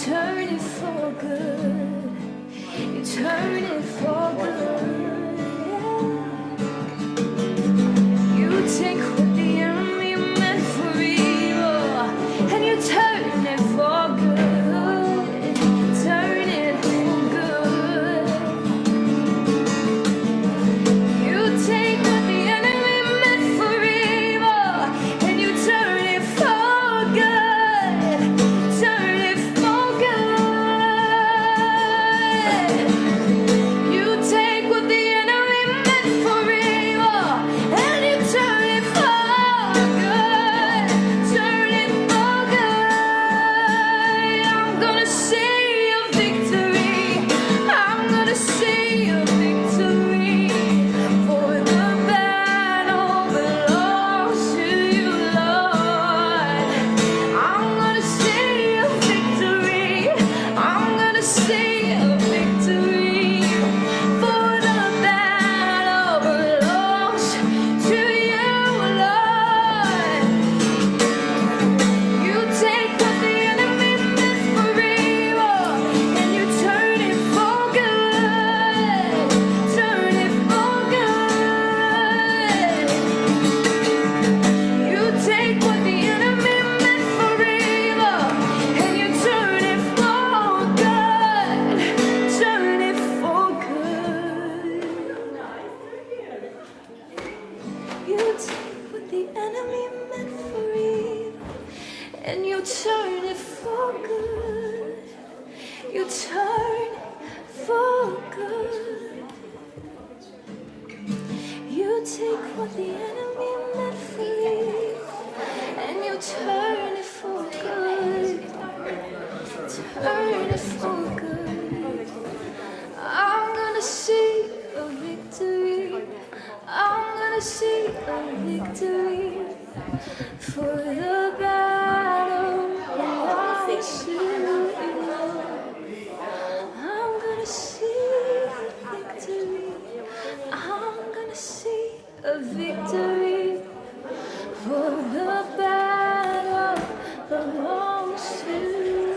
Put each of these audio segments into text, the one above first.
turn it for good. You turn it for good. You take what the enemy meant for evil, and you turn it for good. Turn it for good. You take what the enemy meant for evil, and you turn it for good. Turn it for good. You take what the enemy meant for evil, and you turn it for good. Turn it for good. I'm gonna see a victory. I'm gonna see a victory. For the battle belongs to you, Lord. I'm gonna see a victory. I'm gonna see a victory. For the battle belongs to you, Lord. You take what the enemy meant for evil, and you turn it for good. Turn it for good. You take what the enemy meant for evil, and you turn it for good. Turn it for good. You take what the enemy meant for evil, and you turn it for good. You turn it for good. You take what the enemy meant for evil, and you turn it for good. Turn it for good. I'm gonna see a victory. I'm gonna see a victory. For the battle belongs to you, Lord. I'm gonna see a victory. I'm gonna see a victory. For the battle belongs to you,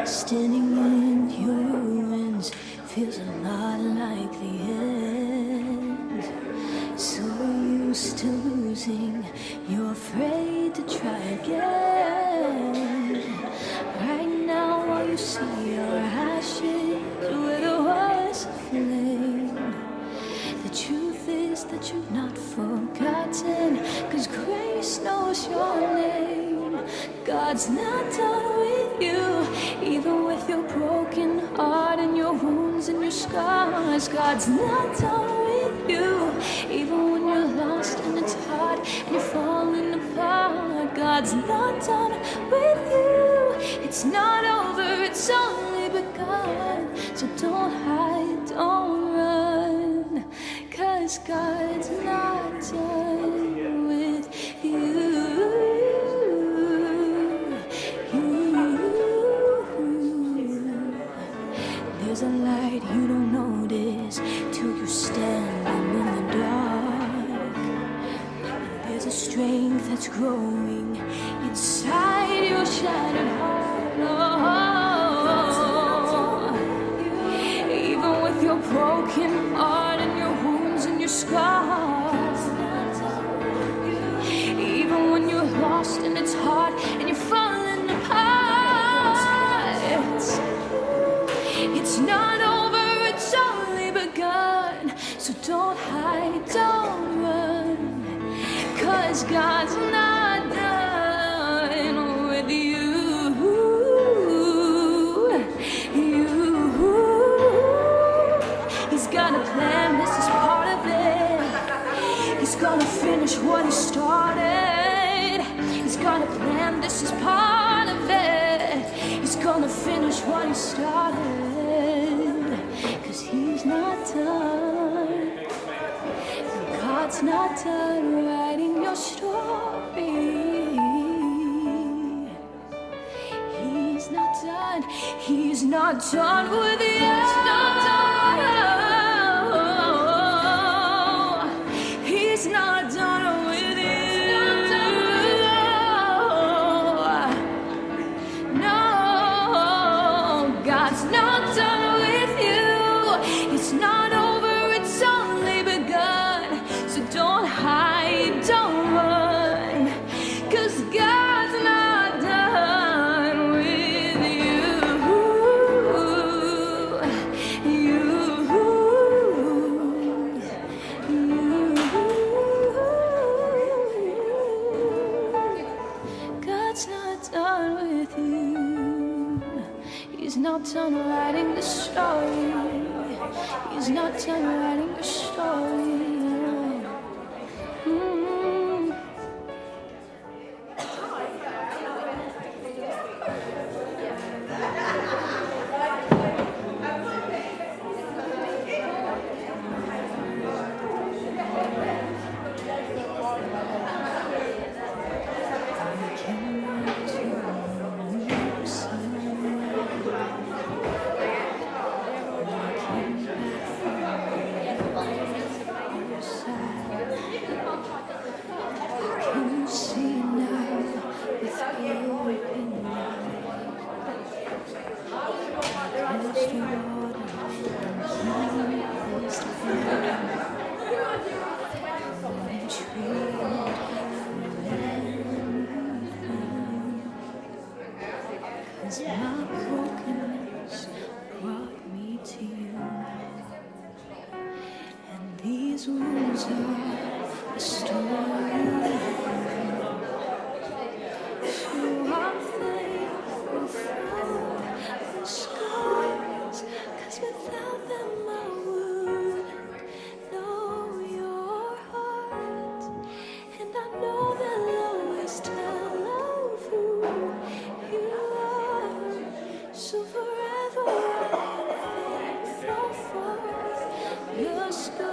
Standing in your ruins feels a lot like the end. So used to losing, you're afraid to try again. Right now, all you see are ashes with a voice of flame. The truth is that you've not forgotten, 'cause grace knows your name. God's not done with you, even with your broken heart and your wounds and your scars. God's not done with you, even when you're lost and it's hard and you're falling apart. God's not done with you. It's not over, it's only begun. So don't hide, don't run, 'cause God's not done with you. There's a light you don't notice till you're standing in the dark. There's a strength that's growing inside your shattered heart. Oh, even with your broken heart and your wounds and your scars. Even when you're lost and it's hard and you're falling apart. It's not over, it's only begun. So don't hide, don't run, 'cause God's not done with you. He's got a plan, this is part of it. He's gonna finish what he started. He's got a plan, this is part of it. He's gonna finish what he started, 'cause he's not done. God's not done writing your story. He's not done He's not done with you. He's not done with you. No, God's not done with you. It's not over, it's only begun. So don't hide, don't run, 'cause God's not done with you. God's not done with you. He's not done writing the story. He's not done writing the story. Cause my brokenness brought me to you, and these wounds are a story. So I'm thankful for the scars, 'cause without them I wouldn't know your heart, and I know they'll always tell of who you are. So forever I'm thankful for your scars.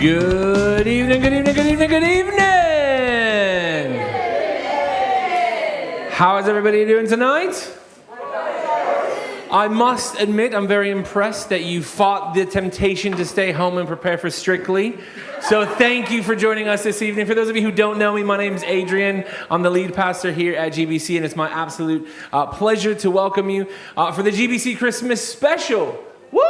Good evening, good evening, good evening, good evening! How is everybody doing tonight? I must admit, I'm very impressed that you fought the temptation to stay home and prepare for Strictly. So thank you for joining us this evening. For those of you who don't know me, my name is Adrian. I'm the lead pastor here at GBC, and it's my absolute pleasure to welcome you for the GBC Christmas Special. Woo!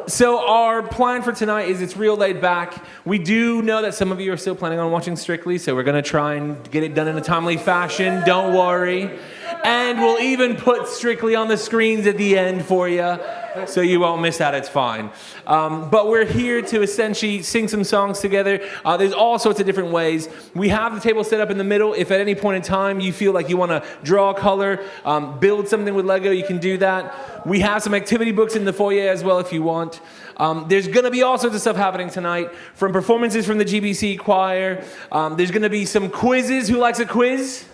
So our plan for tonight is it's real laid back. We do know that some of you are still planning on watching Strictly, so we're going to try and get it done in a timely fashion. Don't worry. And we'll even put Strictly on the screens at the end for you, so you won't miss that. It's fine. But we're here to essentially sing some songs together. There's all sorts of different ways. We have the table set up in the middle. If at any point in time you feel like you want to draw a color, build something with Lego, you can do that. We have some activity books in the foyer as well if you want. There's going to be all sorts of stuff happening tonight, from performances from the GBC choir. There's going to be some quizzes. Who likes a quiz?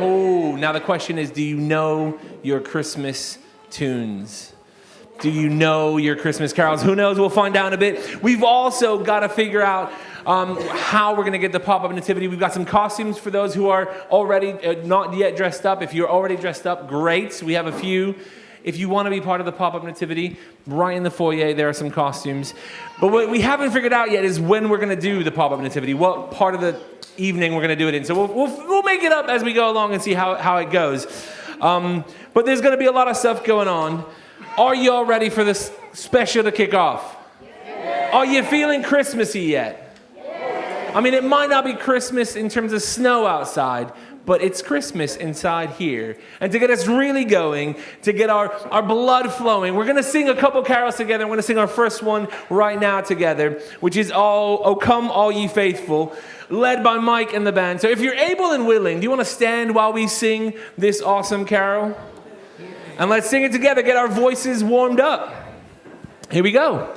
Oh, now the question is, do you know your Christmas tunes? Do you know your Christmas carols? Who knows? We'll find out in a bit. We've also got to figure out how we're going to get the pop-up nativity. We've got some costumes for those who are already not yet dressed up. If you're already dressed up, great. We have a few. If you want to be part of the pop-up nativity, right in the foyer, there are some costumes. But what we haven't figured out yet is when we're going to do the pop-up nativity, what part of the evening we're going to do it in. So we'll make it up as we go along and see how it goes. But there's going to be a lot of stuff going on. Are you all ready for this special to kick off? Yeah. Are you feeling Christmassy yet? Yeah. I mean, it might not be Christmas in terms of snow outside, but it's Christmas inside here. And to get us really going, to get our blood flowing, we're going to sing a couple carols together. We're going to sing our first one right now together, which is Oh Come All Ye Faithful, led by Mike and the band. So if you're able and willing, do you want to stand while we sing this awesome carol? And let's sing it together, get our voices warmed up. Here we go.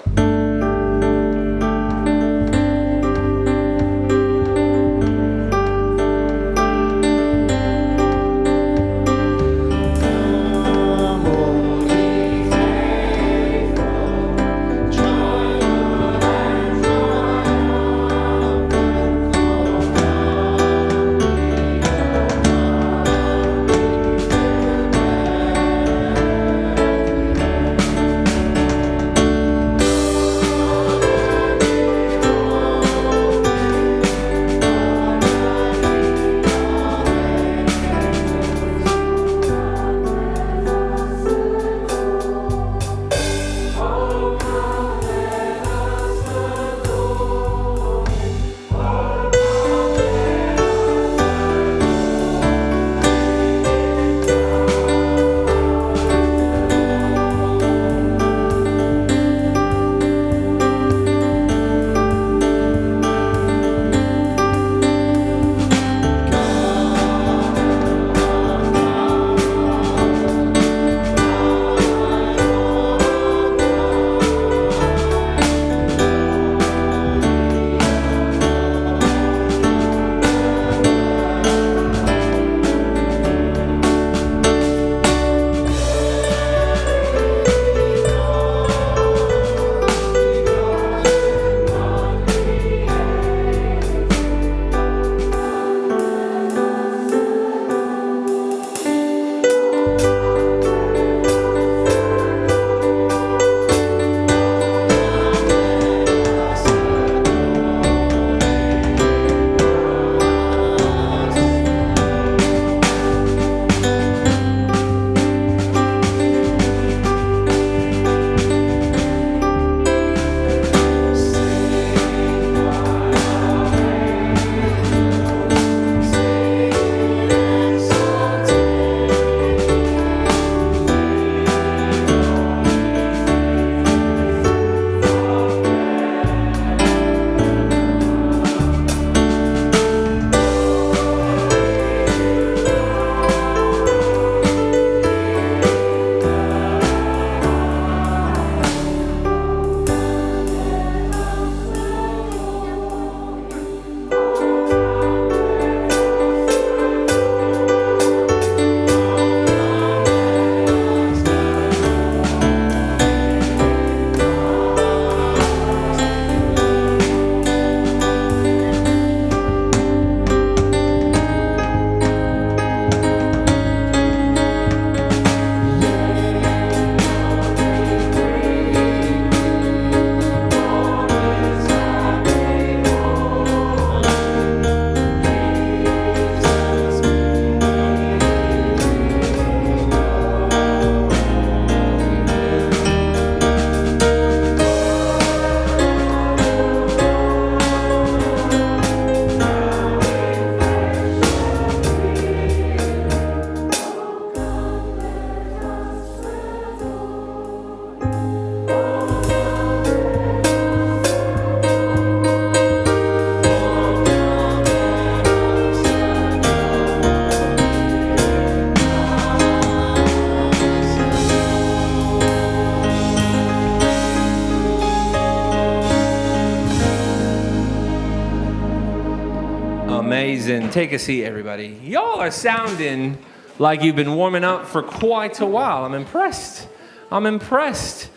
Amazing. Take a seat, everybody. Y'all are sounding like you've been warming up for quite a while. I'm impressed. I'm impressed.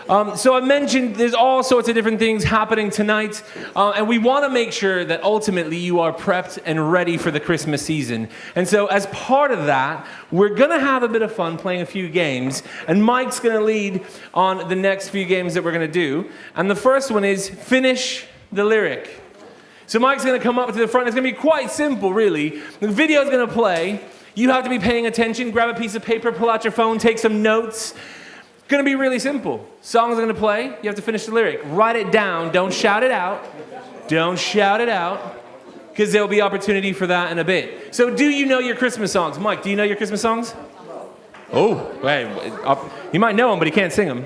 So I mentioned there's all sorts of different things happening tonight, and we want to make sure that ultimately you are prepped and ready for the Christmas season. And so as part of that, we're going to have a bit of fun playing a few games, and Mike's going to lead on the next few games that we're going to do. And the first one is Finish the Lyric. So Mike's going to come up to the front. It's going to be quite simple, really. The video is going to play. You have to be paying attention. Grab a piece of paper, pull out your phone, take some notes. It's going to be really simple. Song's going to play. You have to finish the lyric. Write it down. Don't shout it out. Don't shout it out, because there'll be opportunity for that in a bit. So do you know your Christmas songs? Mike, do you know your Christmas songs? Oh, wait. You might know them, but he can't sing them.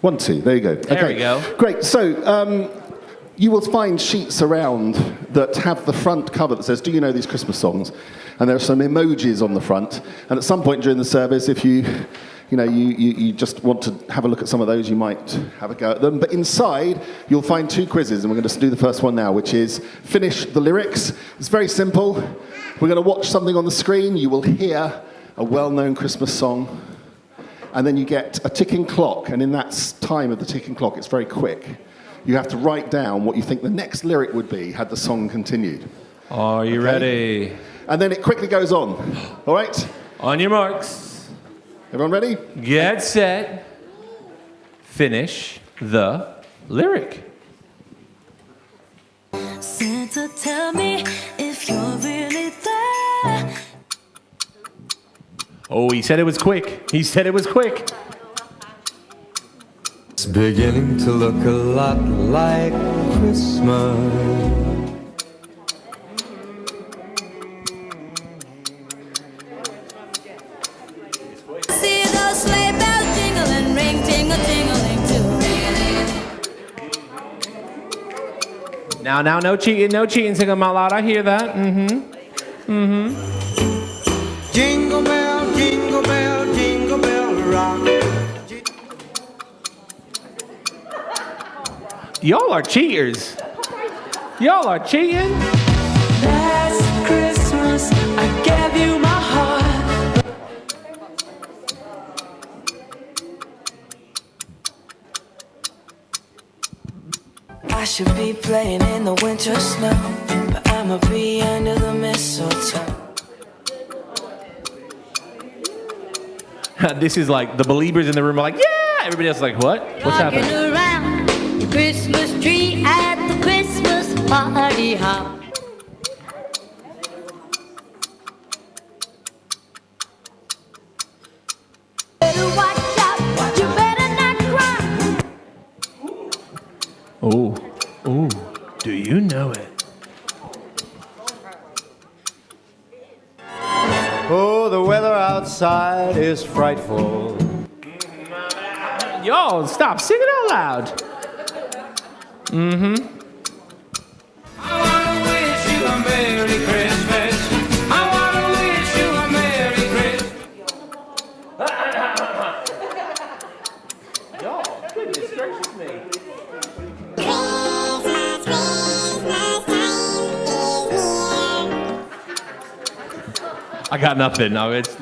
1, 2. There you go. There we go. Great. So you will find sheets around that have the front cover that says, do you know these Christmas songs? And there are some emojis on the front. And at some point during the service, if you just want to have a look at some of those, you might have a go at them. But inside, you'll find 2 quizzes, and we're going to do the first one now, which is Finish the Lyrics. It's very simple. We're going to watch something on the screen. You will hear a well-known Christmas song, and then you get a ticking clock, and in that time of the ticking clock, it's very quick. You have to write down what you think the next lyric would be had the song continued. Are you ready? And then it quickly goes on. All right? On your marks. Everyone ready? Get set. Finish the lyric. Santa, tell me if you're really there. Oh, he said it was quick. He said it was quick. It's beginning to look a lot like Christmas. See those sleigh bells jingling, ring, tingle, tingling too. Now, no cheating, sing them out loud. I hear that. Jingle bell, jingle bell, jingle bell rock. Y'all are cheaters. Y'all are cheating. Last Christmas, I gave you my heart. I should be playing in the winter snow, but I'ma be under the mistletoe. This is like the believers in the room are like, yeah! Everybody else is like, what? What's Walking happening? around the Christmas tree at the Christmas party hop. Better watch out, you better not cry. Oh, do you know it? Oh, the weather outside is frightful. Y'all, stop singing out loud. I wanna wish you a Merry Christmas. I wanna wish you a Merry Christmas. Y'all, goodness gracious me. I got nothing. No, it's.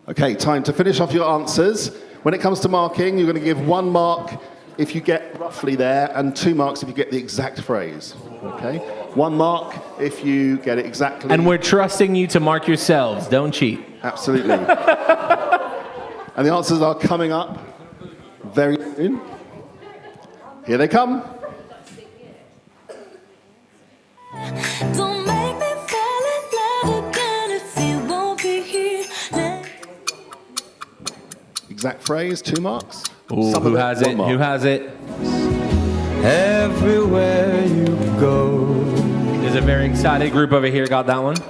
Okay, time to finish off your answers. When it comes to marking, you're going to give 1 mark if you get roughly there, and 2 marks if you get the exact phrase. Okay? 1 mark if you get it exactly. And we're trusting you to mark yourselves. Don't cheat. Absolutely. And the answers are coming up very soon. Here they come. Don't make me fall in love again if you won't be here. Exact phrase, 2 marks. Ooh, Some who of it, has 1 it? mark. Who has it? Everywhere you go. There's a very excited group over here. Got that one? Come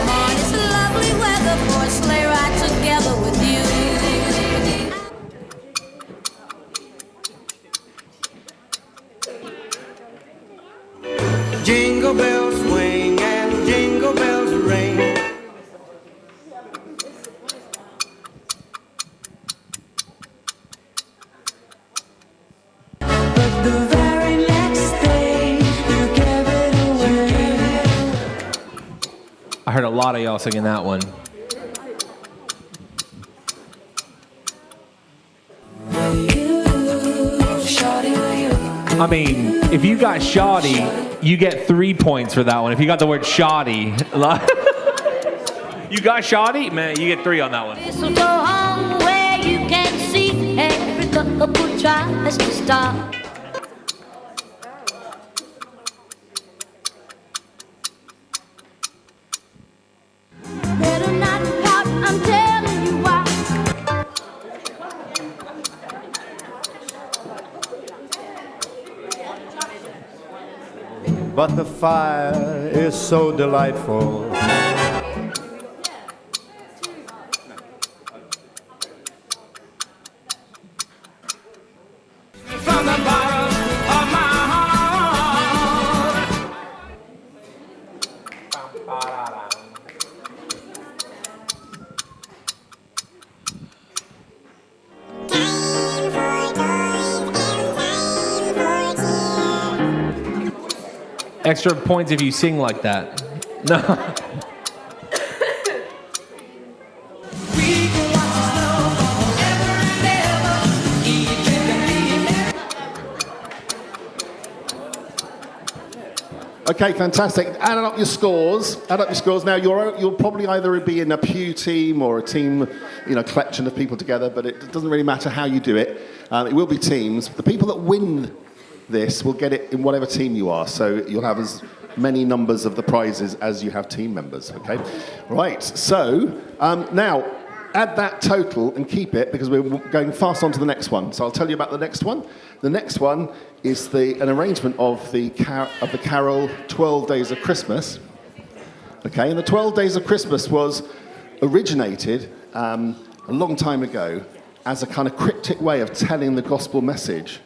on, it's lovely weather for a sleigh ride together with you. jingle bells swing and jingle bells ring. But the very next day, you gave it away. I heard a lot of y'all singing that one. I mean, if you got shoddy, you get 3 points for that one. If you got the word shoddy, you got shoddy, man, you get 3 on that one. So go home where you can see every couple tries to stop. Better not pout, I'm telling you why. But the fire is so delightful. From the bottom of my heart. Extra points if you sing like that. No. Okay, fantastic. Add up your scores. Add up your scores. Now, you'll probably either be in a pew team or a team, collection of people together, but it doesn't really matter how you do it. It will be teams. The people that win this will get it in whatever team you are, so you'll have as many numbers of the prizes as you have team members, okay? Right, so now add that total and keep it because we're going fast on to the next one. So I'll tell you about the next one. The next one is an arrangement of the carol 12 Days of Christmas. Okay, and the 12 Days of Christmas was originated a long time ago as a kind of cryptic way of telling the gospel message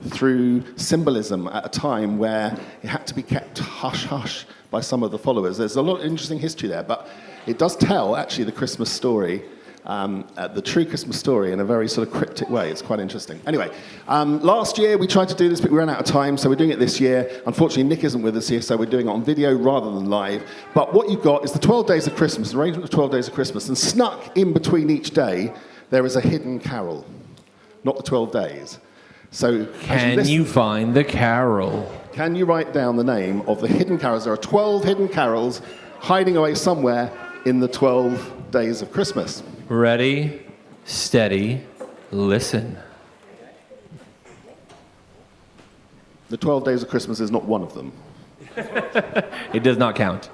through symbolism at a time where it had to be kept hush-hush by some of the followers. There's a lot of interesting history there, but it does tell, actually, the Christmas story, the true Christmas story in a very sort of cryptic way. It's quite interesting. Anyway, last year we tried to do this, but we ran out of time, so we're doing it this year. Unfortunately, Nick isn't with us here, so we're doing it on video rather than live. But what you've got is the 12 Days of Christmas, an arrangement of 12 Days of Christmas, and snuck in between each day, there is a hidden carol, not the 12 days. So, Can you find the carol? Can you write down the name of the hidden carols? There are 12 hidden carols hiding away somewhere in the 12 Days of Christmas. Ready, steady, listen. The 12 Days of Christmas is not one of them. It does not count.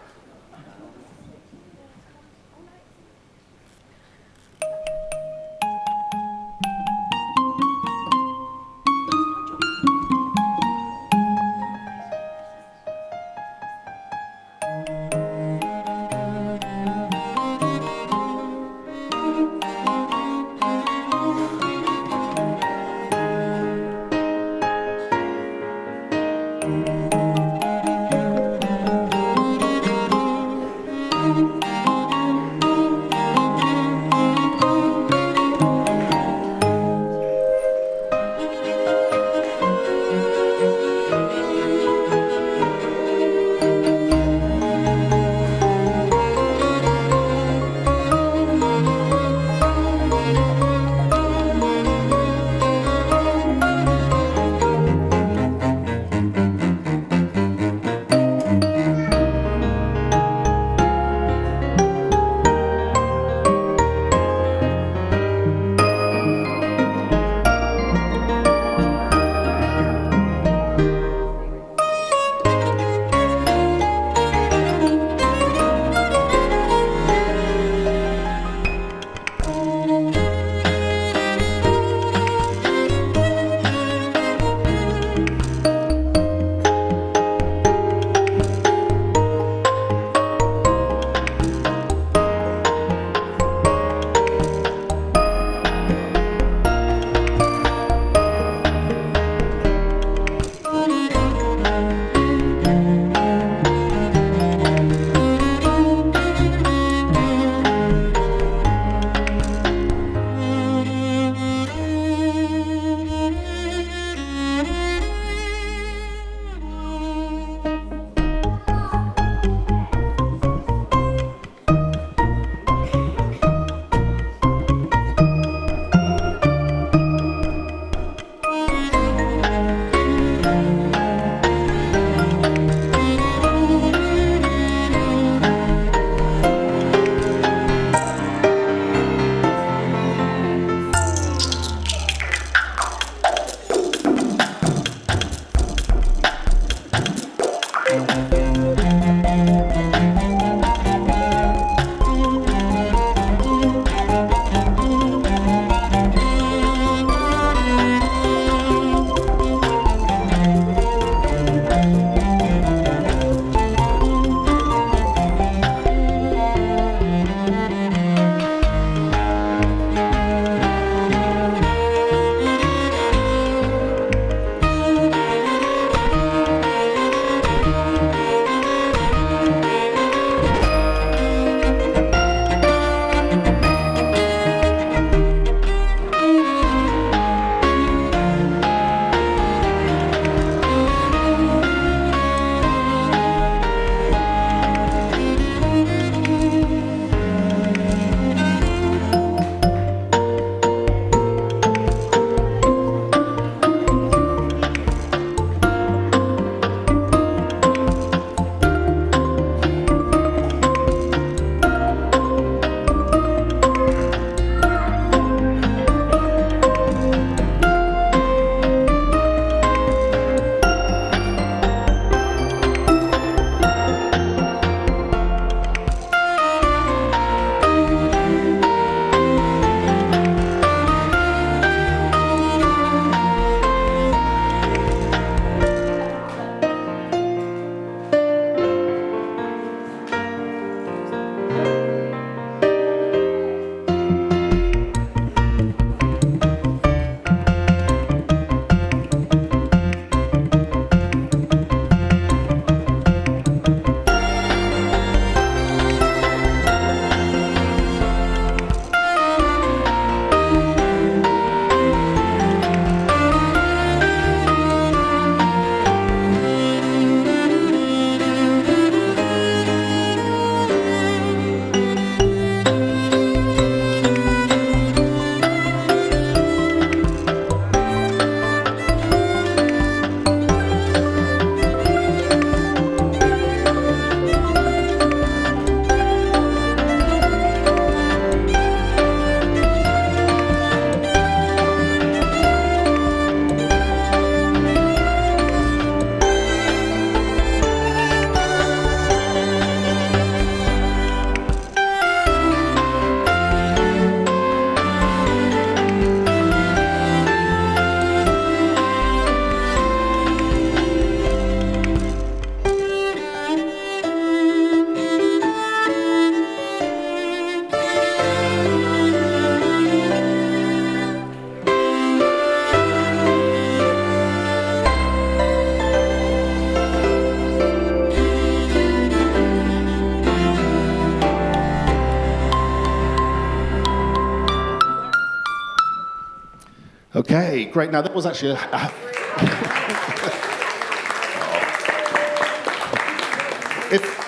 Okay, great. Now that was actually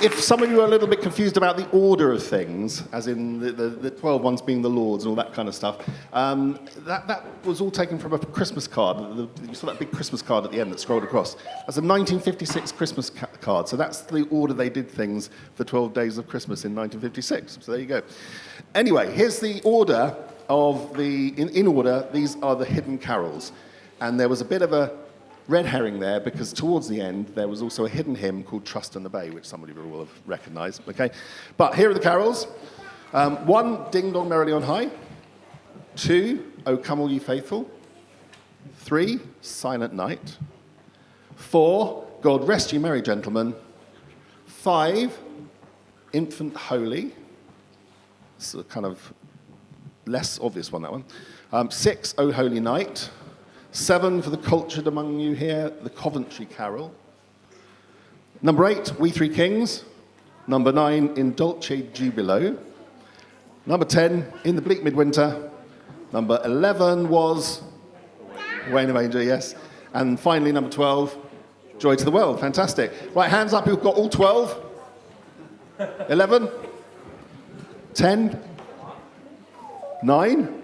If some of you are a little bit confused about the order of things, as in the 12 ones being the Lords and all that kind of stuff, that was all taken from a Christmas card. You saw that big Christmas card at the end that scrolled across. That's a 1956 Christmas card. So that's the order they did things for 12 Days of Christmas in 1956. So there you go. Anyway, here's the order of in order, these are the hidden carols. And there was a bit of a red herring there, because towards the end there was also a hidden hymn called Trust and Obey, which somebody will have recognised. Okay, but here are the carols. 1, Ding Dong Merrily on High. 2, O Come All Ye Faithful. 3, Silent Night. 4, God Rest Ye Merry Gentlemen. 5, Infant Holy. It's a kind of less obvious one, that one. 6, O Holy Night. 7, for the cultured among you here, the Coventry Carol. Number 8, We Three Kings. Number 9, In Dulce Jubilo. Number 10, In the Bleak Midwinter. Number 11 was Reign of Angel, yes. And finally, number 12, Joy to the World. Fantastic. Right, hands up who've got all 12. 11. 10. 9.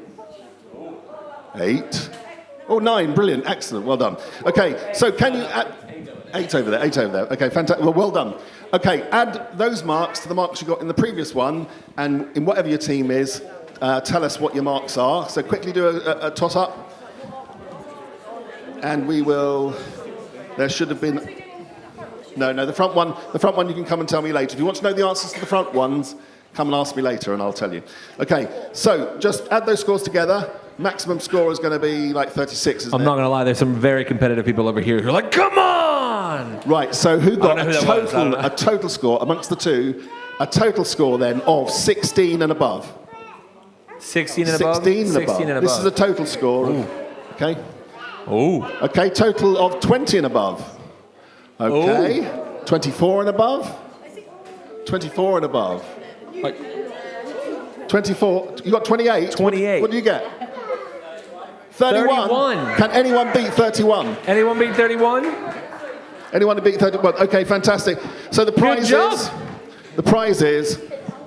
8. Oh, 9, brilliant, excellent, well done. Okay, so can you add... 8 over there, 8 over there. Okay, fantastic, well done. Okay, add those marks to the marks you got in the previous one, and in whatever your team is, tell us what your marks are. So quickly do a toss-up. And we will... There should have been... No, the front one you can come and tell me later. If you want to know the answers to the front ones, come and ask me later and I'll tell you. Okay, so just add those scores together. Maximum score is going to be like 36, isn't it? I'm not going to lie, there's some very competitive people over here who are like, come on! Right, so who got a total score, amongst the two, a total score then of 16 and above? 16 and above? 16 and above. This is a total score. Okay? Ooh. Okay, total of 20 and above. Okay. Ooh. 24 and above? 24 and above. Like 24. You got 28? 28. What do you get? 31. Can anyone beat 31? Anyone beat 31? Anyone beat 31? Okay, fantastic. So the prize is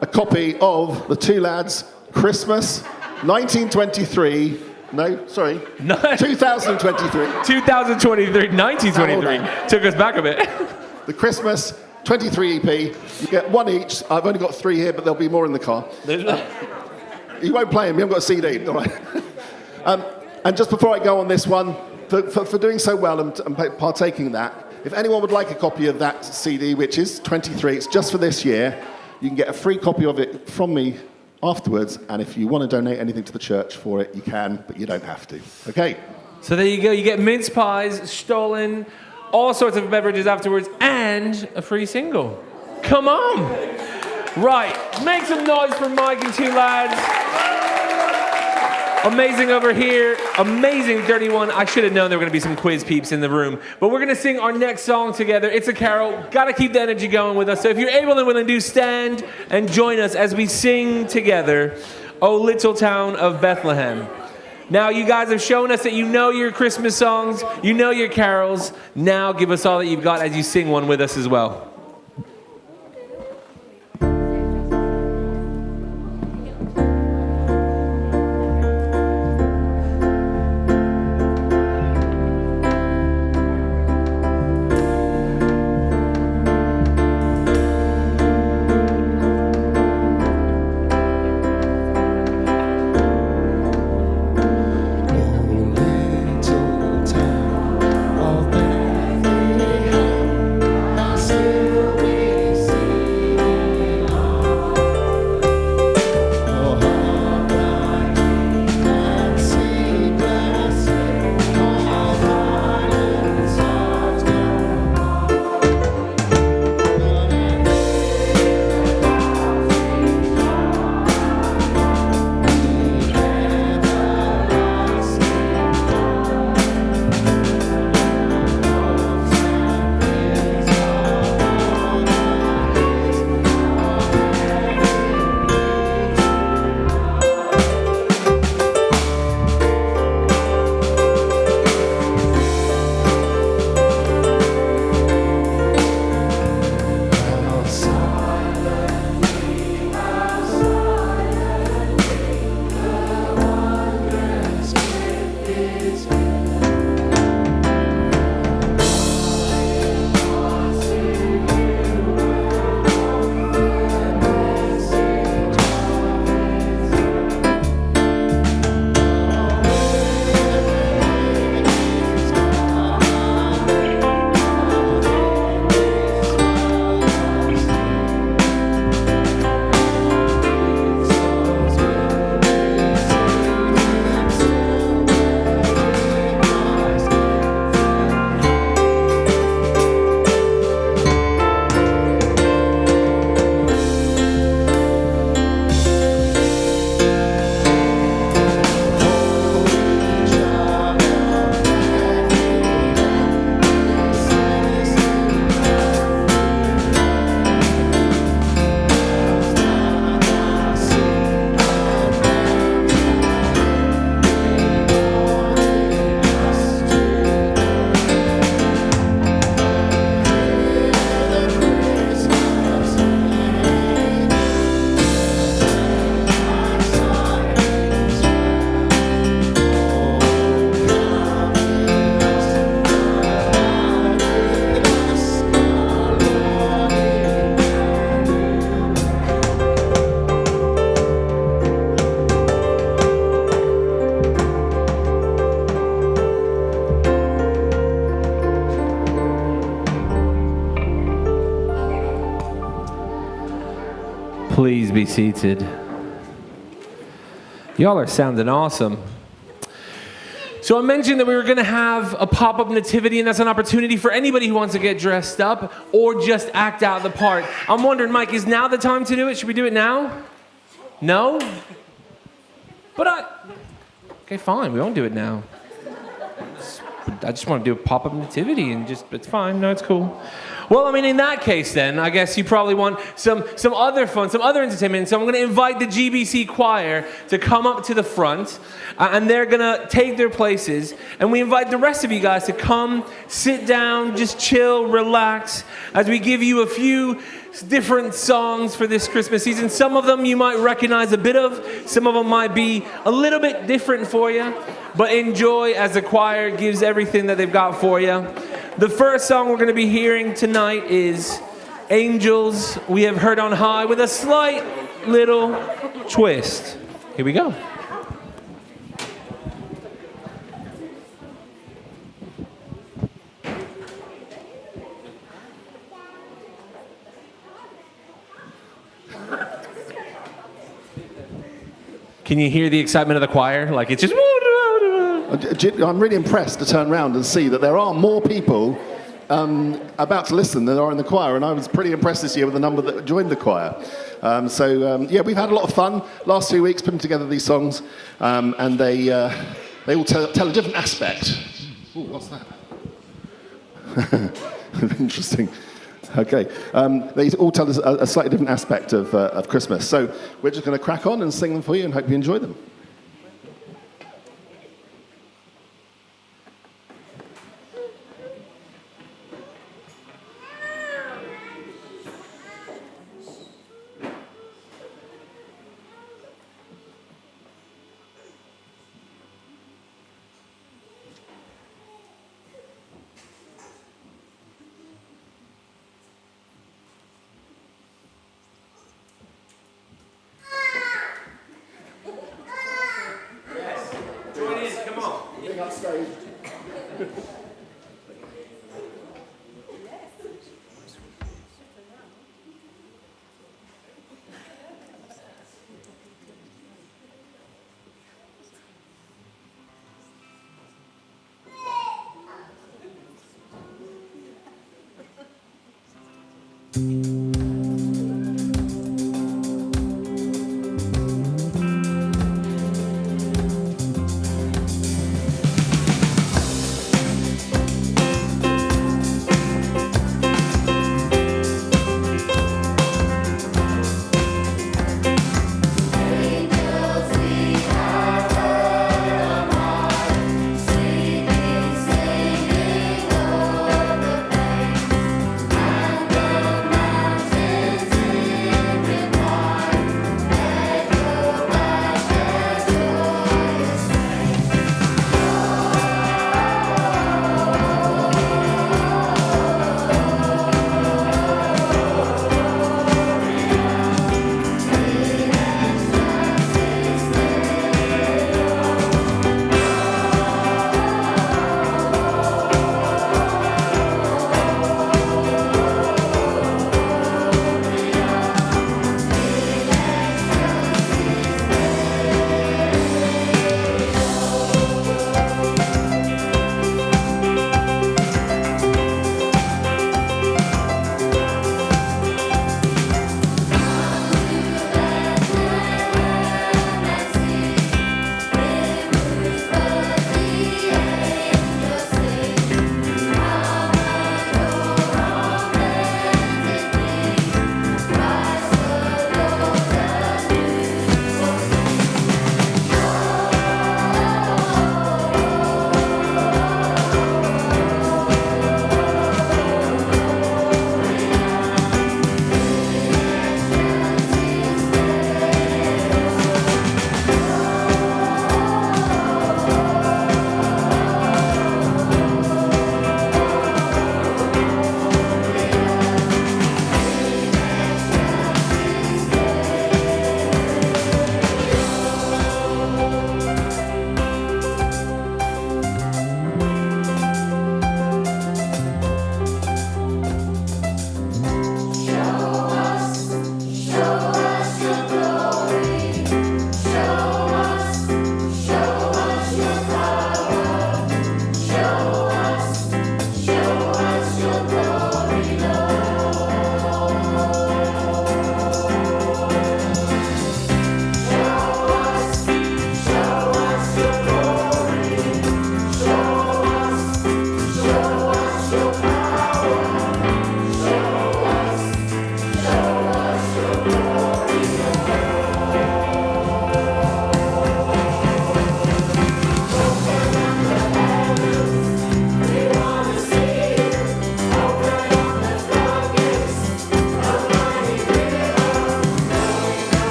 a copy of The Two Lads Christmas 1923. No, sorry. No. 2023. 2023. 1923. Took us back a bit. The Christmas 23 EP. You get one each. I've only got 3 here, but there'll be more in the car. You won't play them. You haven't got a CD. All right. And just before I go on this one, for doing so well and partaking in that, if anyone would like a copy of that CD, which is 23, it's just for this year, you can get a free copy of it from me afterwards, and if you want to donate anything to the church for it, you can, but you don't have to. Okay? So there you go. You get mince pies, stolen, all sorts of beverages afterwards, and a free single. Come on! Right, make some noise for Mike and Two Lads. Amazing over here. Amazing 31. I should have known there were going to be some quiz peeps in the room. But we're going to sing our next song together. It's a carol. Got to keep the energy going with us. So if you're able and willing, do stand and join us as we sing together, O Little Town of Bethlehem. Now, you guys have shown us that you know your Christmas songs, you know your carols. Now give us all that you've got as you sing one with us as well. Little town of Bethlehem, Please be seated. Y'all are sounding awesome. So I mentioned that we were going to have a pop-up nativity, and that's an opportunity for anybody who wants to get dressed up or just act out the part. I'm wondering, Mike, is now the time to do it? Should we do it now? No? Okay, fine. We won't do it now. I just want to do a pop-up nativity and it's fine. No, it's cool. Well, I mean, in that case then, I guess you probably want some other fun, some other entertainment. So I'm going to invite the GBC choir to come up to the front, and they're going to take their places. And we invite the rest of you guys to come, sit down, just chill, relax, as we give you a few different songs for this Christmas season. Some of them you might recognize a bit of. Some of them might be a little bit different for you. But enjoy as the choir gives everything that they've got for you. The first song we're going to be hearing tonight is Angels We Have Heard on High, with a slight little twist. Here we go. Can you hear the excitement of the choir? Like it's just... I'm really impressed to turn around and see that there are more people about to listen than there are in the choir, and I was pretty impressed this year with the number that joined the choir. Yeah, we've had a lot of fun last 2 weeks putting together these songs, and they all tell a different aspect. Ooh, what's that? Interesting. Okay, they all tell us a slightly different aspect of Christmas. So we're just going to crack on and sing them for you and hope you enjoy them.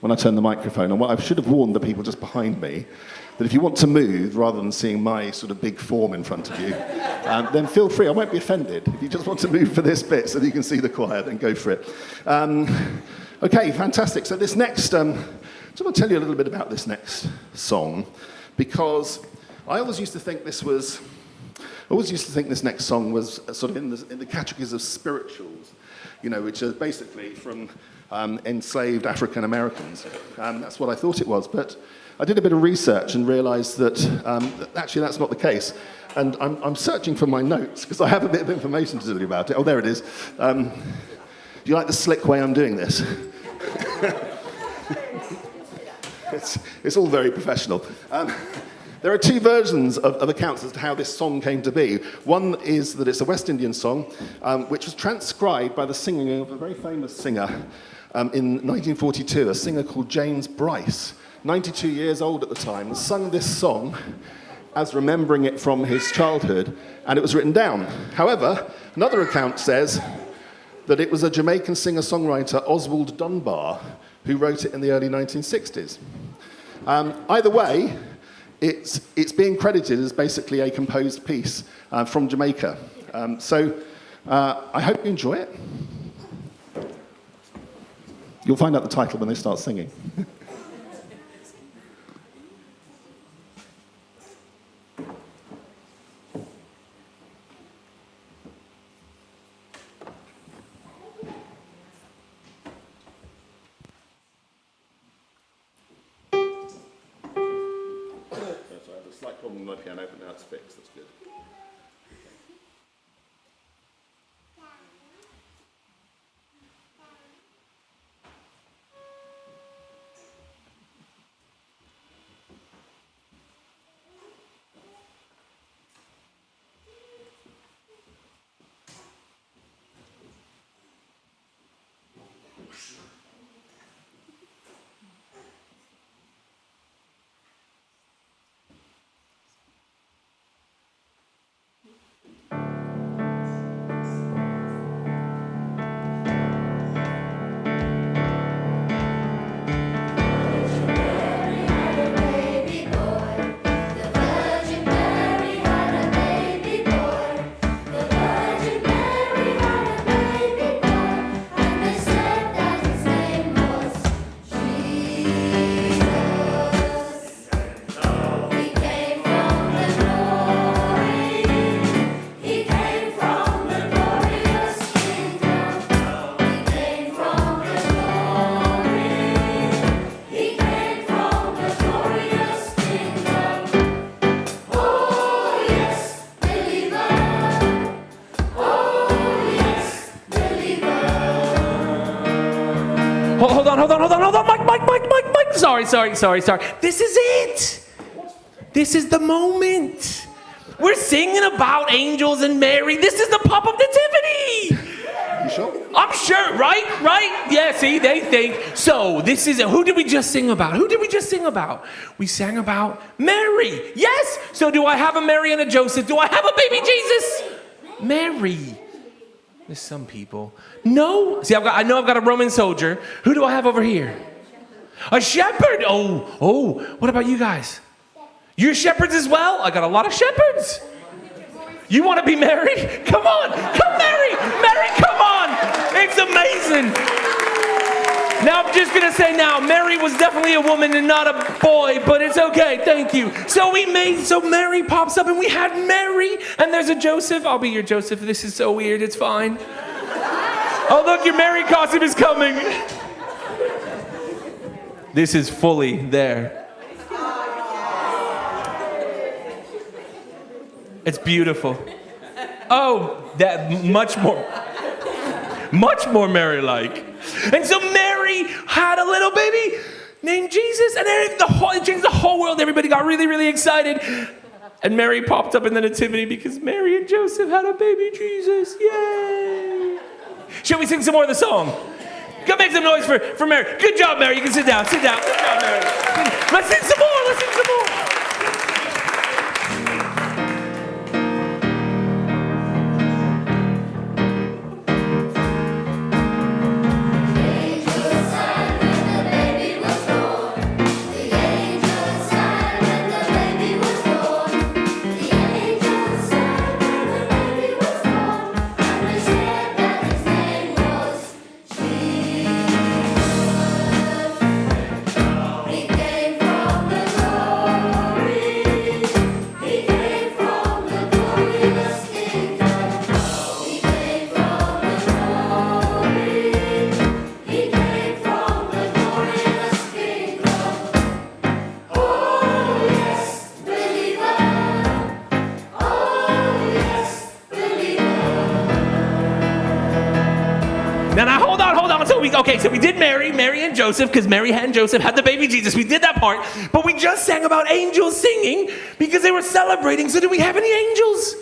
when I turn the microphone on. What I should have warned the people just behind me, that if you want to move, rather than seeing my sort of big form in front of you, then feel free. I won't be offended. If you just want to move for this bit so that you can see the choir, then go for it. Okay, fantastic. So this next, I just want to tell you a little bit about this next song, because I always used to think this next song was sort of in the categories of spirituals, which are basically from enslaved African Americans. That's what I thought it was, but I did a bit of research and realised that actually that's not the case. And I'm searching for my notes because I have a bit of information to tell you about it. Oh, there it is. Do you like the slick way I'm doing this? It's all very professional. There are two versions of accounts as to how this song came to be. One is that it's a West Indian song, which was transcribed by the singing of a very famous singer in 1942, a singer called James Bryce, 92 years old at the time, sung this song as remembering it from his childhood, and it was written down. However, another account says that it was a Jamaican singer-songwriter, Oswald Dunbar, who wrote it in the early 1960s. Either way, it's being credited as basically a composed piece from Jamaica. So I hope you enjoy it. You'll find out the title when they start singing. Slight problem with my piano, but now it's fixed. That's good. Hold on, Mike. Sorry. This is it. This is the moment. We're singing about angels and Mary. This is the pop of nativity. You sure? I'm sure, right? Yeah, see, they think. So, this is, who did we just sing about? We sang about Mary. Yes. So, do I have a Mary and a Joseph? Do I have a baby Jesus? Mary. There's some people. No. See, I know I've got a Roman soldier. Who do I have over here? A shepherd. Oh. What about you guys? You're shepherds as well? I got a lot of shepherds. You want to be Mary? Come on. Come, Mary. Mary, come on. It's amazing. Now, I'm just going to say now, Mary was definitely a woman and not a boy, but it's okay. Thank you. So Mary pops up and we had Mary, and there's a Joseph. I'll be your Joseph. This is so weird. It's fine. Oh, look, your Mary costume is coming. This is fully there. It's beautiful. Oh, that much more Mary-like. And so Mary had a little baby named Jesus, and then it changed the whole world. Everybody got really, really excited. And Mary popped up in the nativity because Mary and Joseph had a baby Jesus. Yay! Shall we sing some more of the song? Go make some noise for Mary. Good job, Mary. You can sit down. Good job, Mary. Let's sing some more. Angels sang when the baby was and Joseph, because Mary and Joseph had the baby Jesus. We did that part. But we just sang about angels singing because they were celebrating. So do we have any angels?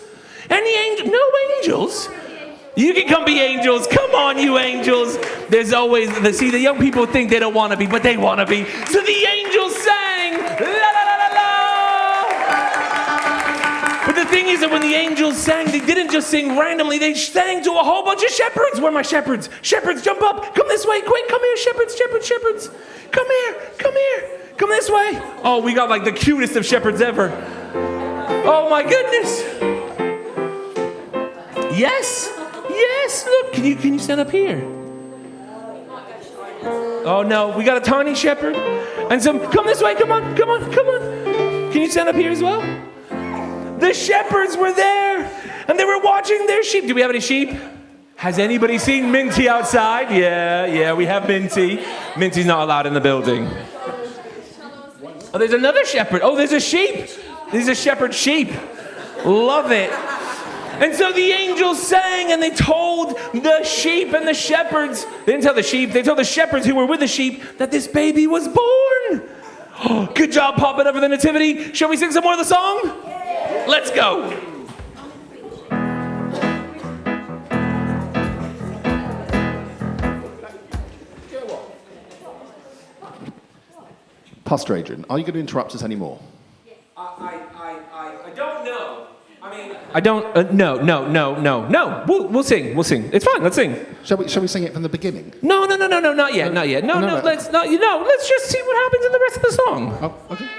Any angels? No angels? You can come be angels. Come on, you angels. There's always, the young people think they don't want to be, but they want to be. So the angels sang, la la la la la. But the thing is that when the angels sang, they didn't just sing randomly. They sang to a whole bunch of shepherds. Where are my shepherds? Shepherds, jump up. Come this way, quick. Come here, shepherds, shepherds, shepherds. Come here, come here. Come this way. Oh, we got like the cutest of shepherds ever. Oh my goodness. Yes. Yes, look, can you stand up here? Oh no, we got a tiny shepherd. And some, come this way, come on, come on, come on. Can you stand up here as well? The shepherds were there, and they were watching their sheep. Do we have any sheep? Has anybody seen Minty outside? Yeah, we have Minty. Minty's not allowed in the building. Oh, there's another shepherd. Oh, there's a sheep. There's a shepherd sheep. Love it. And so the angels sang and they told the sheep and the shepherds, they didn't tell the sheep, they told the shepherds who were with the sheep that this baby was born. Oh, good job popping up for the nativity. Shall we sing some more of the song? Yeah. Let's go. Pastor Adrian, are you going to interrupt us anymore? I don't know. I don't, no. We'll sing. It's fine, let's sing. Shall we sing it from the beginning? No, not yet. No, let's just see what happens in the rest of the song. Oh, okay.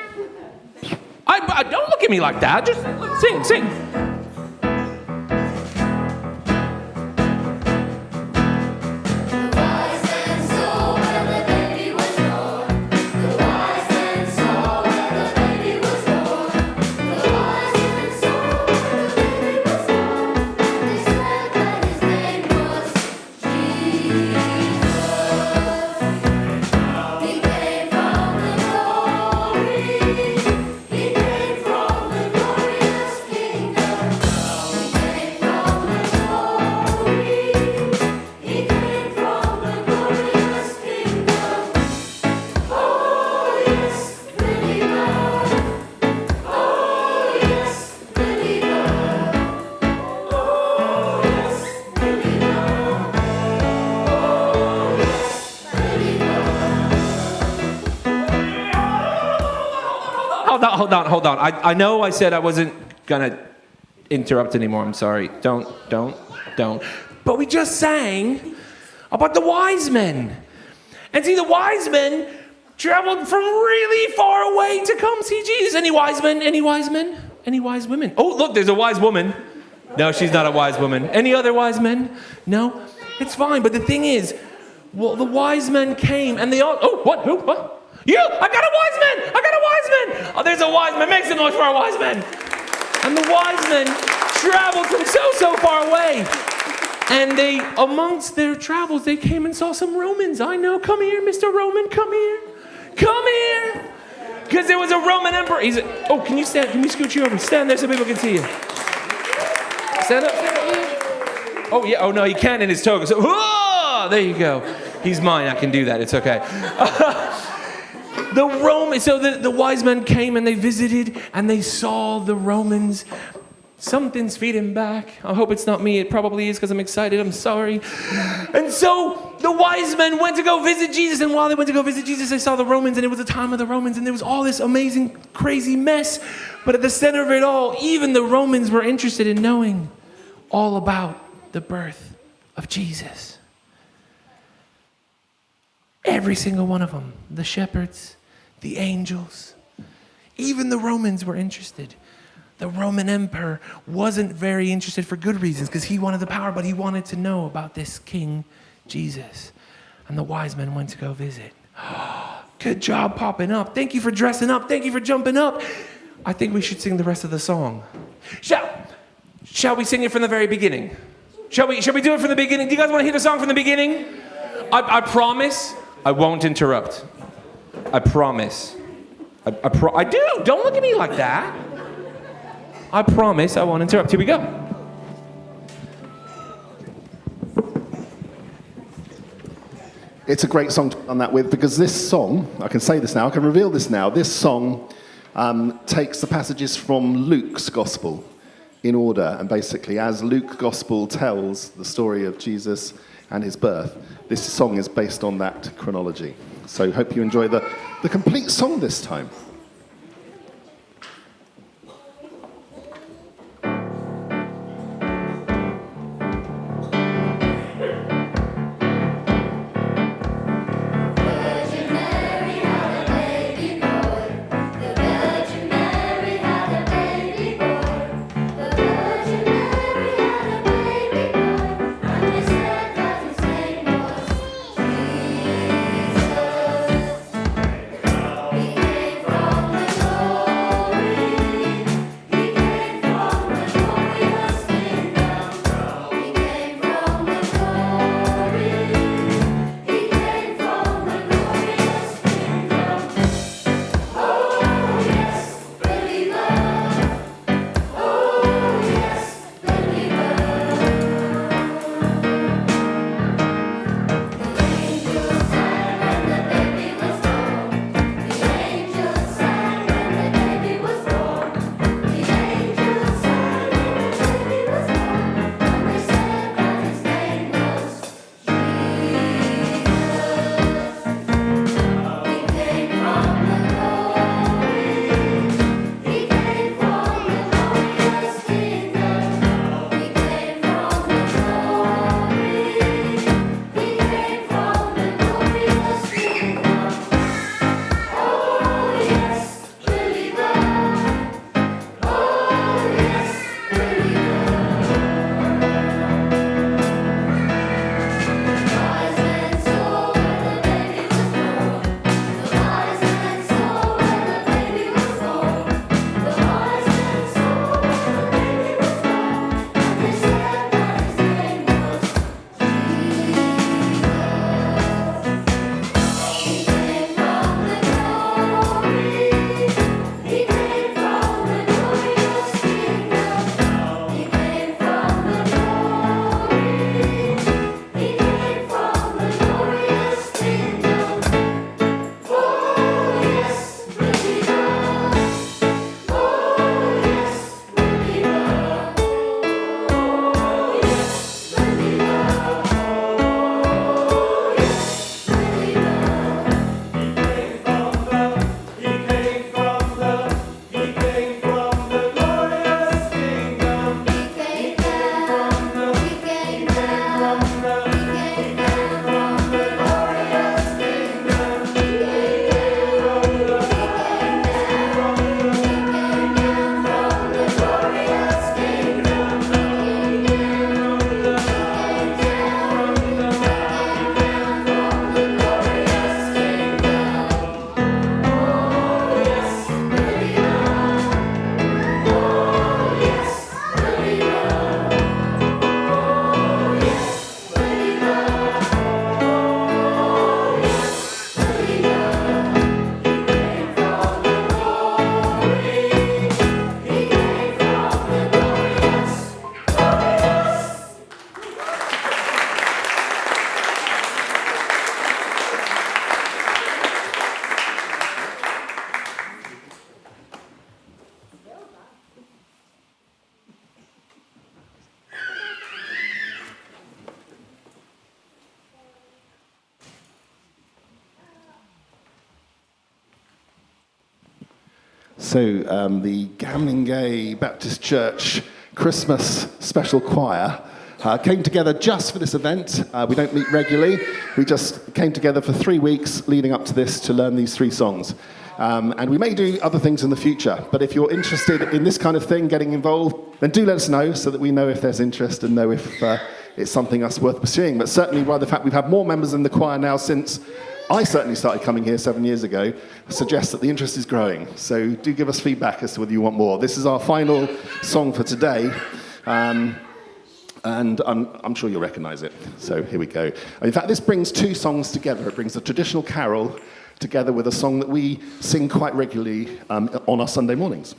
I don't look at me like that, just sing. Hold on. I know I said I wasn't gonna interrupt anymore. I'm sorry. Don't. But we just sang about the wise men. And see, the wise men traveled from really far away to come see Jesus. Any wise men? Any wise men? Any wise women? Oh, look, there's a wise woman. No, she's not a wise woman. Any other wise men? No? It's fine. But the thing is, well, the wise men came and they all... Oh, what? Who? What? You! I got a wise man! Oh, there's a wise man. Make some noise for our wise men. And the wise men traveled from so far away. And they, amongst their travels, they came and saw some Romans. I know. Come here, Mr. Roman. Come here. Because there was a Roman emperor. He's oh, can you stand? Can we scoot you over? Stand there so people can see you. Stand up. Oh, yeah. Oh, no, he can't in his toga. So, there you go. He's mine. I can do that. It's okay. The wise men came and they visited and they saw the Romans. Something's feeding back. I hope it's not me. It probably is because I'm excited. I'm sorry. And so the wise men went to go visit Jesus. And while they went to go visit Jesus, they saw the Romans. And it was the time of the Romans. And there was all this amazing, crazy mess. But at the center of it all, even the Romans were interested in knowing all about the birth of Jesus. Every single one of them. The shepherds, the angels, even the Romans were interested. The Roman emperor wasn't very interested for good reasons because he wanted the power, but he wanted to know about this King Jesus. And the wise men went to go visit. Oh, good job popping up. Thank you for dressing up. Thank you for jumping up. I think we should sing the rest of the song. Shall we sing it from the very beginning? Shall we do it from the beginning? Do you guys want to hear the song from the beginning? I promise I won't interrupt. I promise. I do. Don't look at me like that. I promise I won't interrupt. Here we go. It's a great song to run that with because this song, I can say this now, I can reveal this now, this song takes the passages from Luke's Gospel in order, and basically as Luke's Gospel tells the story of Jesus and his birth, this song is based on that chronology. So hope you enjoy the complete song this time. So the Gamlingay Baptist Church Christmas Special Choir came together just for this event. We don't meet regularly. We just came together for 3 weeks leading up to this to learn these 3 songs. And we may do other things in the future, but if you're interested in this kind of thing, getting involved, then do let us know so that we know if there's interest and know if it's something that's worth pursuing. But certainly by the fact we've had more members in the choir now since I certainly started coming here 7 years ago, suggests that the interest is growing. So do give us feedback as to whether you want more. This is our final song for today. And I'm sure you'll recognize it. So here we go. In fact, this brings 2 songs together. It brings a traditional carol together with a song that we sing quite regularly on our Sunday mornings.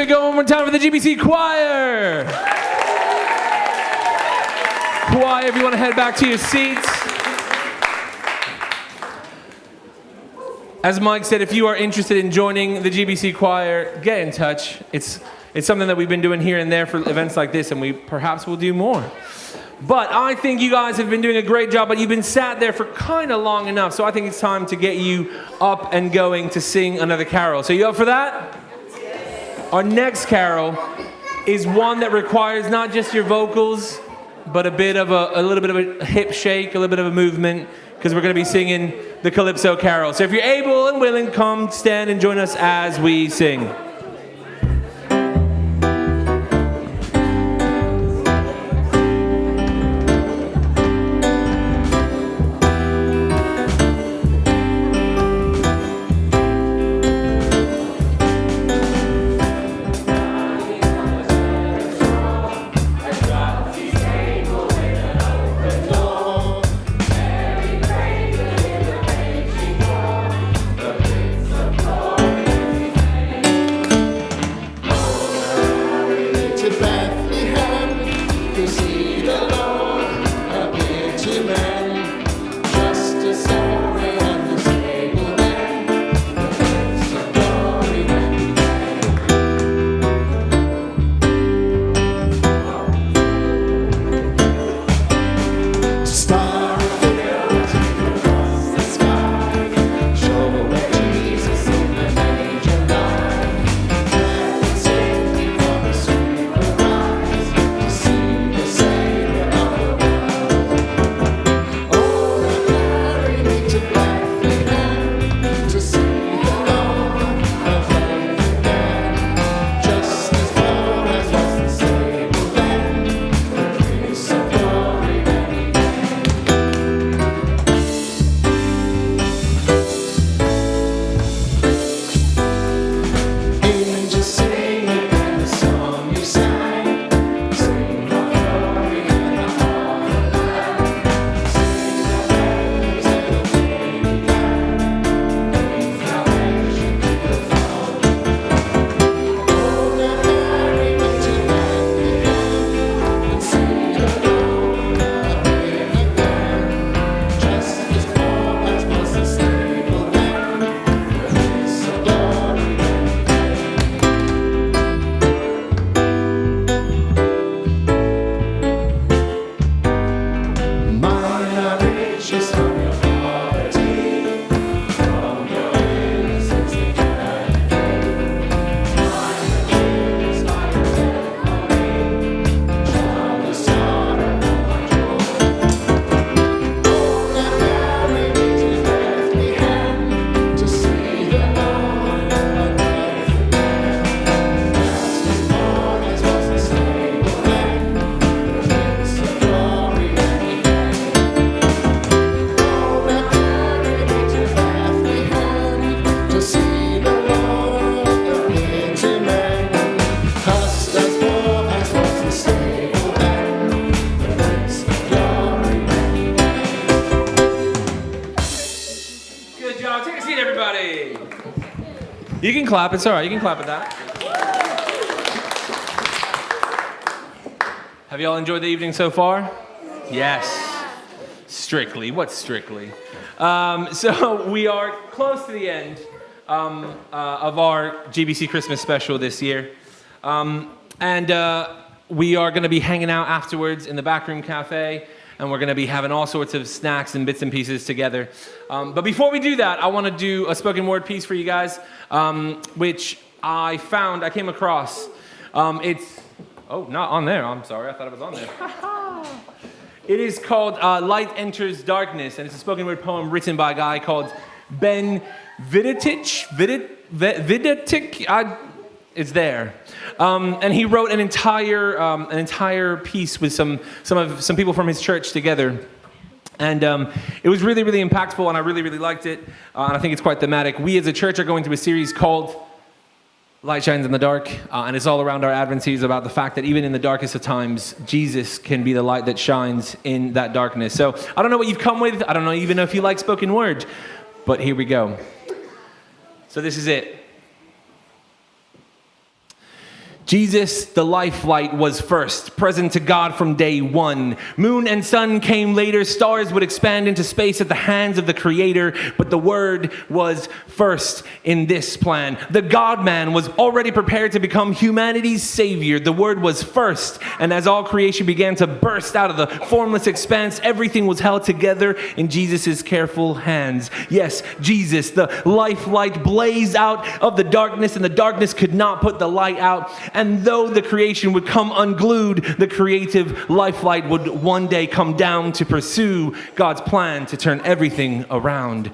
go one more time for the GBC Choir. Choir, if you want to head back to your seats. As Mike said, if you are interested in joining the GBC Choir, get in touch. It's something that we've been doing here and there for events like this, and we perhaps will do more. But I think you guys have been doing a great job, but you've been sat there for kind of long enough, so I think it's time to get you up and going to sing another carol. So you up for that? Our next carol is one that requires not just your vocals, but a little bit of a hip shake, a little bit of a movement, because we're going to be singing the Calypso Carol. So if you're able and willing, come stand and join us as we sing. You can clap, it's all right, you can clap at that. Have you all enjoyed the evening so far? Yes. Strictly, what's Strictly? So we are close to the end of our GBC Christmas Special this year. And we are gonna be hanging out afterwards in the Backroom Cafe, and we're gonna be having all sorts of snacks and bits and pieces together. But before we do that, I wanna do a spoken word piece for you guys, which I came across. Not on there, I'm sorry, I thought it was on there. It is called Light Enters Darkness, and it's a spoken word poem written by a guy called Ben Vidatic. It's there. And he wrote an entire piece with some people from his church together. And it was really, really impactful, and I really, really liked it. And I think it's quite thematic. We as a church are going through a series called Light Shines in the Dark, and it's all around our Advent series about the fact that even in the darkest of times, Jesus can be the light that shines in that darkness. So I don't know what you've come with. I don't even know if you like spoken word, but here we go. So this is it. Jesus, the life light, was first, present to God from day one. Moon and sun came later. Stars would expand into space at the hands of the Creator, but the Word was first in this plan. The God-man was already prepared to become humanity's Savior. The Word was first, and as all creation began to burst out of the formless expanse, everything was held together in Jesus' careful hands. Yes, Jesus, the life light, blazed out of the darkness, and the darkness could not put the light out. And though the creation would come unglued, the creative life light would one day come down to pursue God's plan to turn everything around.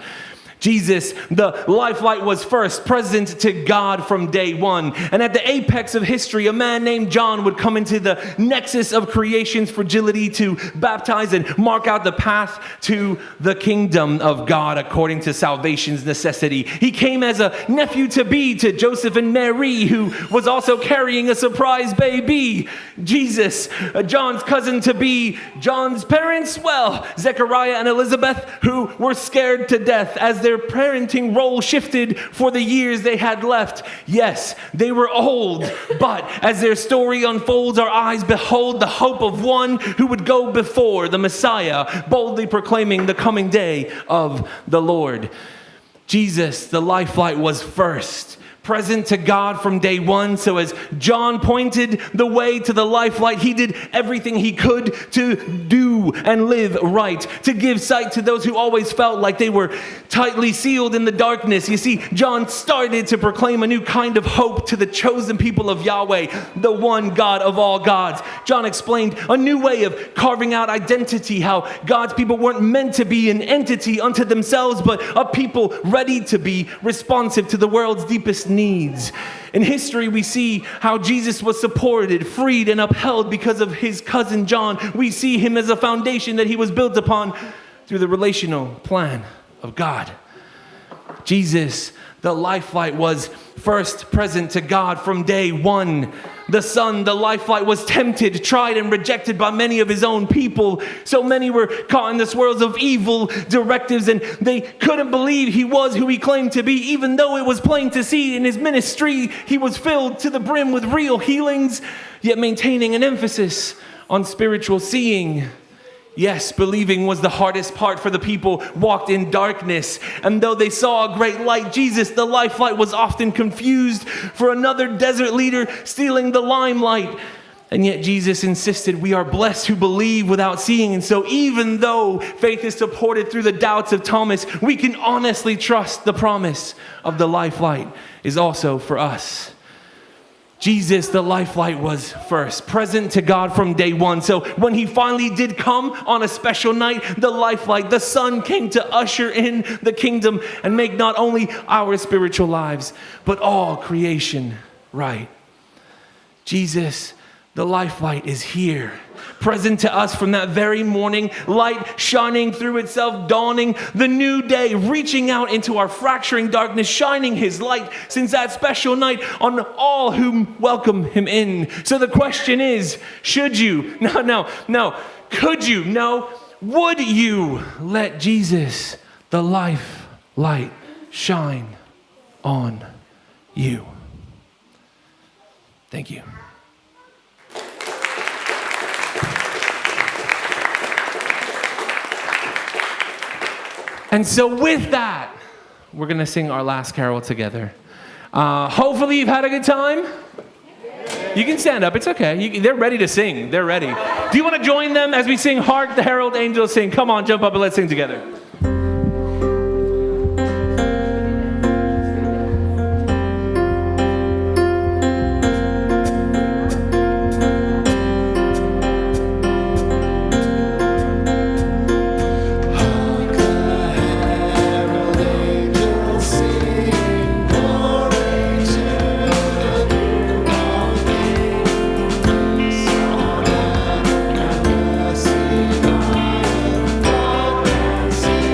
Jesus, the life light, was first, present to God from day one. And at the apex of history, a man named John would come into the nexus of creation's fragility to baptize and mark out the path to the kingdom of God according to salvation's necessity. He came as a nephew-to-be to Joseph and Mary, who was also carrying a surprise baby. Jesus, John's cousin-to-be, John's parents, well, Zechariah and Elizabeth, who were scared to death as their parenting role shifted for the years they had left. Yes, they were old, but as their story unfolds, our eyes behold the hope of one who would go before, the Messiah, boldly proclaiming the coming day of the Lord. Jesus, the life light, was first, present to God from day one. So as John pointed the way to the life light, he did everything he could to do and live right, to give sight to those who always felt like they were tightly sealed in the darkness. You see, John started to proclaim a new kind of hope to the chosen people of Yahweh, the one God of all gods. John explained a new way of carving out identity, how God's people weren't meant to be an entity unto themselves, but a people ready to be responsive to the world's deepest needs. In history, we see how Jesus was supported, freed, and upheld because of his cousin John. We see him as a foundation that he was built upon through the relational plan of God. Jesus, the life light, was first present to God from day one. The Son, the life light, was tempted, tried, and rejected by many of his own people. So many were caught in the swirls of evil directives, and they couldn't believe he was who he claimed to be, even though it was plain to see in his ministry he was filled to the brim with real healings, yet maintaining an emphasis on spiritual seeing. Yes, believing was the hardest part, for the people walked in darkness. And though they saw a great light, Jesus, the life light, was often confused for another desert leader stealing the limelight. And yet Jesus insisted we are blessed who believe without seeing. And so even though faith is supported through the doubts of Thomas, we can honestly trust the promise of the life light is also for us. Jesus, the life light, was first, present to God from day one. So when he finally did come on a special night, the life light, the Son, came to usher in the kingdom and make not only our spiritual lives, but all creation right. Jesus, the life light, is here, present to us from that very morning, light shining through itself, dawning the new day, reaching out into our fracturing darkness, shining his light since that special night on all who welcome him in. So the question is, should you, could you, would you let Jesus, the life light, shine on you? Thank you. And so with that, we're going to sing our last carol together. Hopefully you've had a good time. You can stand up. It's okay. They're ready to sing. They're ready. Do you want to join them as we sing Hark the Herald Angels Sing? Come on, jump up and let's sing together. See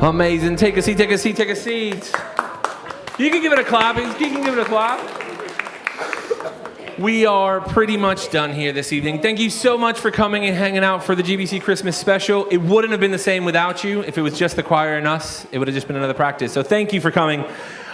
Amazing. Take a seat, take a seat, take a seat. You can give it a clap. You can give it a clap. We are pretty much done here this evening. Thank you so much for coming and hanging out for the GBC Christmas Special. It wouldn't have been the same without you. If it was just the choir and us, it would have just been another practice. So thank you for coming.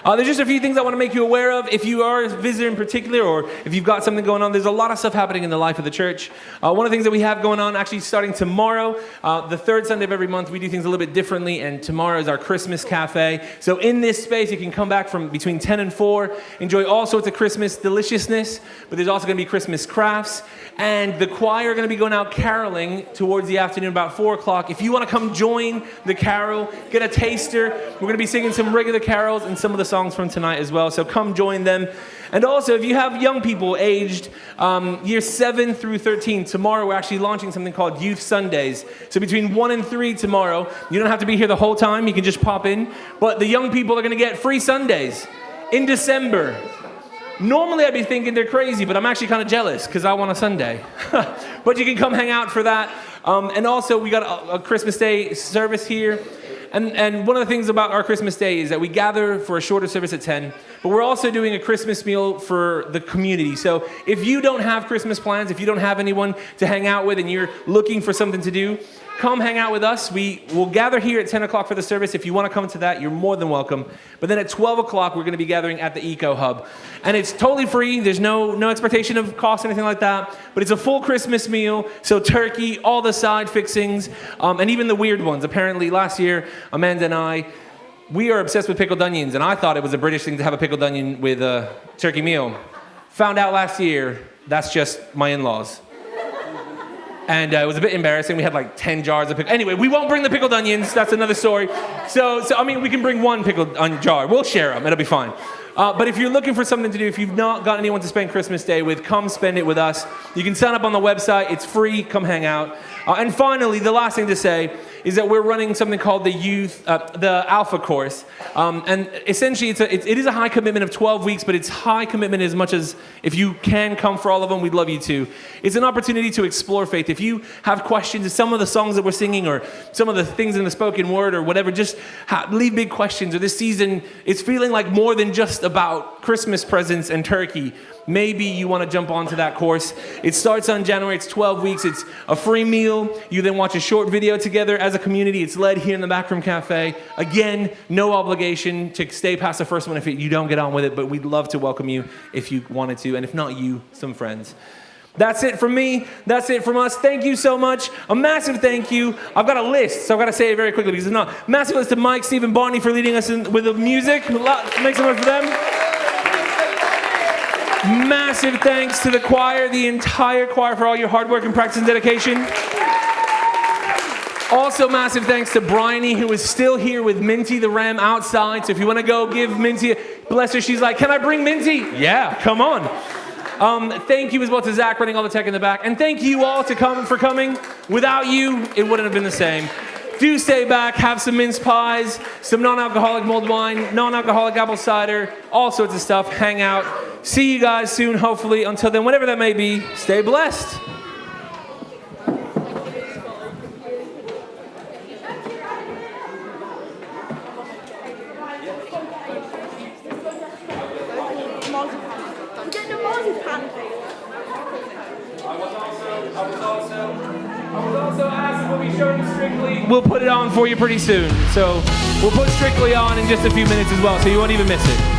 There's just a few things I want to make you aware of. If you are a visitor in particular, or if you've got something going on, there's a lot of stuff happening in the life of the church. One of the things that we have going on, actually starting tomorrow, the third Sunday of every month, we do things a little bit differently, and tomorrow is our Christmas Cafe. So in this space, you can come back from between 10 and 4, enjoy all sorts of Christmas deliciousness, but there's also going to be Christmas crafts, and the choir are going to be going out caroling towards the afternoon, about 4 o'clock. If you want to come join the carol, get a taster, we're going to be singing some regular carols and some of the songs from tonight as well, so come join them. And also, if you have young people aged year 7 through 13, tomorrow we're actually launching something called Youth Sundays. So between 1 and 3 tomorrow, you don't have to be here the whole time, you can just pop in, but the young people are going to get free Sundays in December. Normally I'd be thinking they're crazy, but I'm actually kind of jealous because I want a Sunday. But you can come hang out for that. And also, we got a Christmas Day service here. And one of the things about our Christmas Day is that we gather for a shorter service at 10, but we're also doing a Christmas meal for the community. So if you don't have Christmas plans, if you don't have anyone to hang out with and you're looking for something to do, come hang out with us. We will gather here at 10 o'clock for the service. If you want to come to that, you're more than welcome. But then at 12 o'clock, we're going to be gathering at the Eco Hub. And it's totally free. There's no expectation of cost or anything like that. But it's a full Christmas meal. So turkey, all the side fixings, and even the weird ones. Apparently, last year, Amanda and I, we are obsessed with pickled onions. And I thought it was a British thing to have a pickled onion with a turkey meal. Found out last year, that's just my in-laws. And it was a bit embarrassing. We had like 10 jars of pickled. Anyway, we won't bring the pickled onions. That's another story. So I mean, we can bring one pickled onion jar. We'll share them. It'll be fine. But if you're looking for something to do, if you've not got anyone to spend Christmas Day with, come spend it with us. You can sign up on the website. It's free. Come hang out. And finally, the last thing to say is that we're running something called the Alpha course. And essentially, it is a high commitment of 12 weeks, but it's high commitment as much as if you can come for all of them, we'd love you to. It's an opportunity to explore faith. If you have questions to some of the songs that we're singing or some of the things in the spoken word or whatever, just leave big questions. Or this season, it's feeling like more than just about Christmas presents and turkey. Maybe you want to jump onto that course. It starts on January. It's 12 weeks. It's a free meal. You then watch a short video together as a community. It's led here in the Backroom Cafe. Again, no obligation to stay past the first one if you don't get on with it, but we'd love to welcome you if you wanted to, and if not you, some friends. That's it from me. That's it from us. Thank you so much. A massive thank you. I've got a list, so I've got to say it very quickly because it's not. Massive thanks to Mike, Steve, and Barney for leading us with the music. Make some noise for them. Massive thanks to the choir, the entire choir, for all your hard work and practice and dedication. Also, massive thanks to Bryony, who is still here with Minty the Ram outside. So if you want to go give Minty, bless her, she's like, can I bring Minty? Yeah, come on. Thank you as well to Zach running all the tech in the back. And thank you all for coming. Without you, it wouldn't have been the same. Do stay back, have some mince pies, some non-alcoholic mulled wine, non-alcoholic apple cider, all sorts of stuff. Hang out. See you guys soon, hopefully. Until then, whatever that may be, stay blessed. I was also asked if we'll be showing Strictly. We'll put it on for you pretty soon. So we'll put Strictly on in just a few minutes as well, so you won't even miss it.